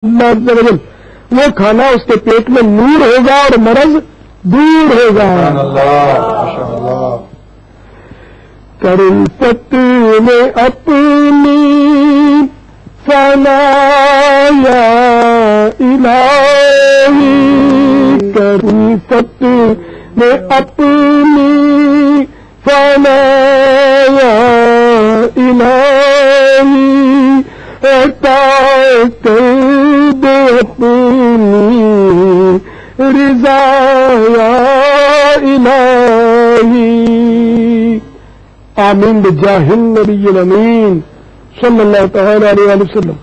اللہ عز و جل وہ کھانا اس کے پیٹ میں نور ہوگا اور مرض دور ہوگا. کرفت میں اپنی فنایا الہی، کرفت میں اپنی فنایا الہی، عطا کر دے اپنی رضا یا الہی. آمین بجاہ النبی الامین صلی اللہ تعالی علیہ وسلم.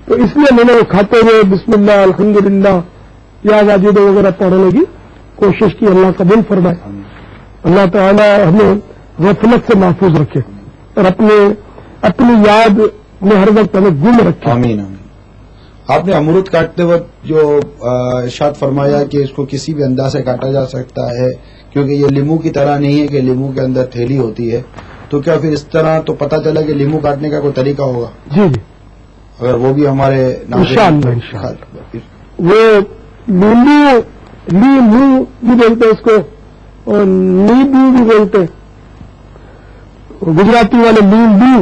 تو اس لیے میں نے کھاتے ہوئے بسم اللہ الحمدللہ یا واجد وغیرہ پڑھنے کی کوشش کی. اللہ قبول فرمائے. اللہ تعالی ہمیں غفلت سے محفوظ رکھے اور اپنی یاد میں ہر وقت ہمیں گم رکھے. آمین آمین. آپ نے امرود کاٹتے وقت جو ارشاد فرمایا کہ اس کو کسی بھی انداز سے کاٹا جا سکتا ہے، کیونکہ یہ لیمو کی طرح نہیں ہے کہ لیمو کے اندر تھیلی ہوتی ہے، تو کیا پھر اس طرح تو پتہ چلا کہ لیمو کاٹنے کا کوئی طریقہ ہوگا؟ جی جی، اگر وہ بھی ہمارے انشاءاللہ وہ لیمو بھی بولتے ہیں اس کو اور نیبو بھی بولتے ہیں، گجراتی والے لیمبو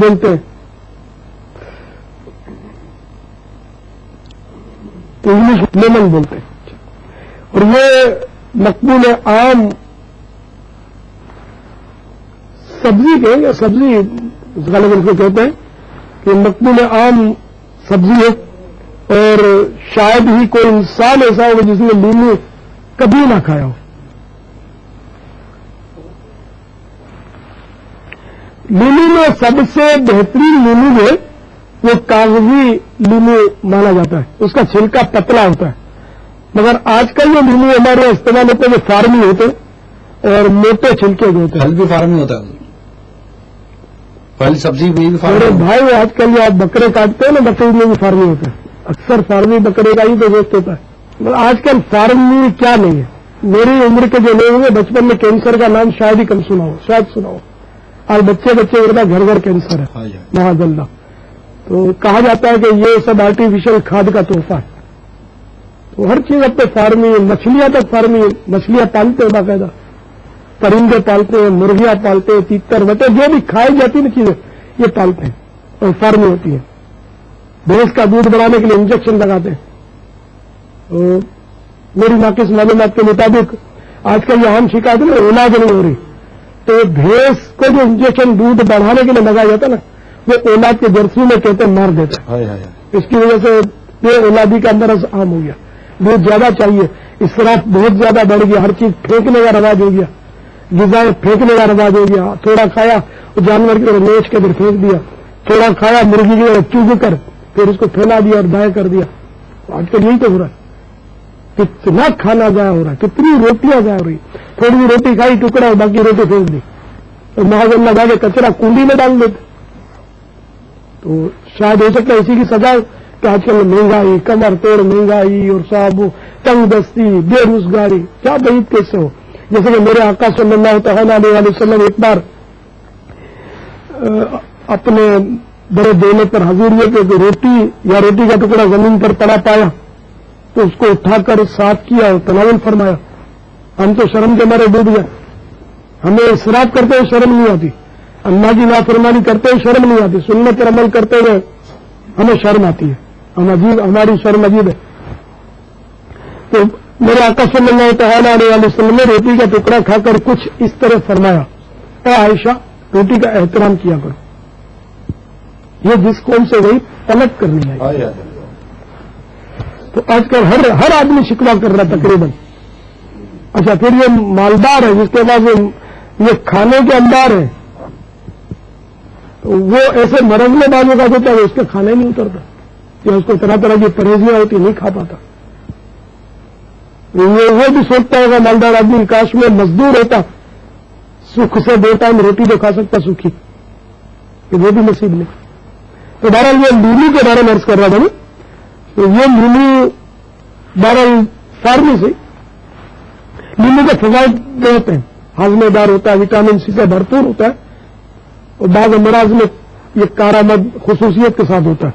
بولتے ہیں، انگلش لیمن بولتے ہیں. اور یہ مقبول عام سبزی کہیں گے، سبزی غالباً اس کو کہتے ہیں کہ مقبول عام سبزی ہے، اور شاید ہی کوئی انسان ایسا ہوگا جس نے لیمو کبھی نہ کھایا ہو. لیمو میں سب سے بہترین لیمو ہے وہ کاغذی لیمو مانا جاتا ہے. اس کا چھلکا پتلا ہوتا ہے، مگر آج کل جو لیمو ہمارے یہاں استعمال ہوتے ہیں وہ فارمی ہوتے ہیں اور موٹے چھلکے جو ہوتے ہیں. پھل بھی فارمی ہوتا ہے، پھل سبزی بھی میرے بھائی آج کل جو آپ بکرے کاٹتے ہیں نا، بکرے میں بھی فارمی ہوتے ہیں. اکثر فارمی بکرے کا ہی تو گوشت ہوتا ہے. مگر آج کل فارمی کیا نہیں ہے. میری عمر کے جو لوگ ہیں بچپن میں کینسر کا نام شاید ہی کم سنا ہو، شاید سنا ہو. آج بچے ورنہ گھر گھر کینسر ہے معاذ اللہ. تو کہا جاتا ہے کہ یہ سب آرٹیفیشل کھاد کا تحفہ ہے. تو ہر چیز اپنے فارمی، مچھلیاں تک فارمی، مچھلیاں پالتے ہیں باقاعدہ، پرندے پالتے ہیں، مرغیاں پالتے ہیں، تیتر وغیرہ جو بھی کھائی جاتی ہیں چیزیں یہ پالتے ہیں اور فارمی ہوتی ہیں. بھینس کا دودھ بنانے کے لیے انجیکشن لگاتے ہیں. تو میری ناقص معلومات کے مطابق آج کل یہ عام شکایت ہے اولاد نہیں ہو رہی، تو بھینس کو جو انجیکشن دودھ بڑھانے کے لیے لگایا جاتا ہے نا، وہ اولاد کے جرسی میں کہتے ہیں مار دیتے ہیں. اس کی وجہ سے یہ اولادی کا مرض عام ہو گیا. دودھ زیادہ چاہیے، اسراف بہت زیادہ بڑھ گیا، ہر چیز پھینکنے کا رواج ہو گیا، غذائیں پھینکنے کا رواج ہو گیا. تھوڑا کھایا وہ جانور کی طرح نیچ کے پھر پھینک دیا، تھوڑا کھایا مرغی کی طرح چوگ کر پھر اس کو پھیلا دیا اور ضائع کر دیا. آج کل یہی تو ہو رہا ہے. کتنا کھانا ضائع ہو رہا ہے، کتنی روٹیاں ضائع ہو رہی. تھوڑی سی روٹی کھائی ٹکڑا اور باقی روٹی پھینک دی اور محاذ اللہ جا کے کچرا کنڈی میں ڈال دیتے. تو شاید ہو سکتا ہے اسی کی سزا کہ آج کل مہنگائی، کمر توڑ مہنگائی اور صاحب تنگ دستی، بے روزگاری، کیا بعید کیسے ہو. جیسے کہ میرے آقا صلی اللہ تعالی علیہ وسلم ایک بار اپنے بڑے دینے پر حضور یہ کہ روٹی یا روٹی کا ٹکڑا زمین پر پڑا پایا تو اس کو اٹھا کر صاف کیا اور تناول فرمایا. ہم تو شرم کے مارے ڈوب گئے. ہمیں اسراف کرتے ہوئے شرم نہیں آتی، اللہ کی نافرمانی کرتے ہوئے شرم نہیں آتی، سنت پر عمل کرتے ہوئے ہمیں شرم آتی ہے. ہماری شرم عجیب ہے. تو میرے آقا صلی اللہ تعالی علیہ وسلم نے روٹی کا ٹکڑا کھا کر کچھ اس طرح فرمایا، اے عائشہ روٹی کا احترام کیا کرو. یہ جس قوم سے گئی پلٹ کرنی ہے. تو آج کل ہر آدمی شکوا کر رہا تقریباً. اچھا پھر یہ مالدار ہے جس کے پاس یہ کھانے کے اندار ہے، وہ ایسے مرض میں بازو کا ہوتا ہے اس کے کھانے نہیں اترتا، یا اس کو طرح طرح کی پرہیزیاں ہوتی نہیں کھا پاتا. وہ بھی سوچتا ہوگا مالدار آدمی کاش میں مزدور ہوتا، سکھ سے 2 ٹائم روٹی تو کھا سکتا سوکھی، کہ وہ بھی نصیب نہیں. تو بہرحال یہ لیمو کے بارے میں عرض کر رہا تھا. تو یہ لیمو بہرحال فارمی سے لیمو کے فوائد بہت ہیں. ہاضمے دار ہوتا ہے، وٹامن سی سے بھرپور ہوتا ہے، اور بعض امراض میں یہ کارآمد خصوصیت کے ساتھ ہوتا ہے.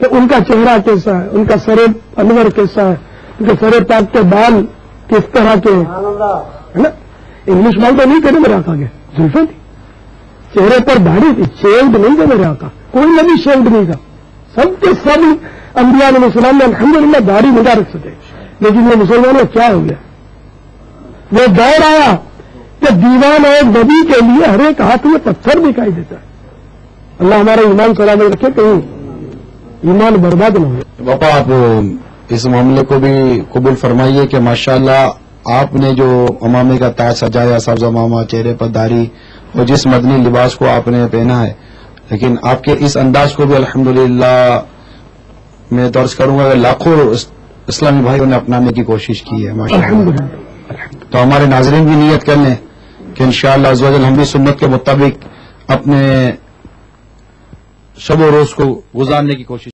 کہ ان کا چہرہ کیسا ہے, ان کا سر انور کیسا ہے, ان کے سر پاک کے بال کس طرح کے ہے نا. انگلش بال تو نہیں کرے میرے آقا کے, زلفیں تھی, چہرے پر داڑھی تھی, شیوڈ نہیں تھا میرے آقا, کوئی نبی شیوڈ نہیں تھا. سب کے سب انبیاء علیہ السلام نے الحمدللہ داڑھی نہیں رکھ سکے. لیکن یہ مسلمانوں کیا ہو گیا, وہ دور آیا کہ دیوان اور نبی کے لیے ہر ایک ہاتھ میں پتھر دکھائی دیتا ہے. اللہ ہمارا ایمان سلامت رکھے, کہیں ایمان برباد نہ ہو. باپا آپ اس معاملے کو بھی قبول فرمائیے کہ ماشاءاللہ آپ نے جو امامے کا تاج سجایا, سبز امامہ, چہرے پر داڑھی, اور جس مدنی لباس کو آپ نے پہنا ہے, لیکن آپ کے اس انداز کو بھی الحمدللہ میں درج کروں گا کہ لاکھوں اسلامی بھائیوں نے اپنانے کی کوشش کی ہے ماشاءاللہ. تو ہمارے ناظرین بھی نیت کر لیں کہ انشاءاللہ عز و جل ہم بھی سنت کے مطابق اپنے شب و روز کو گزارنے کی کوشش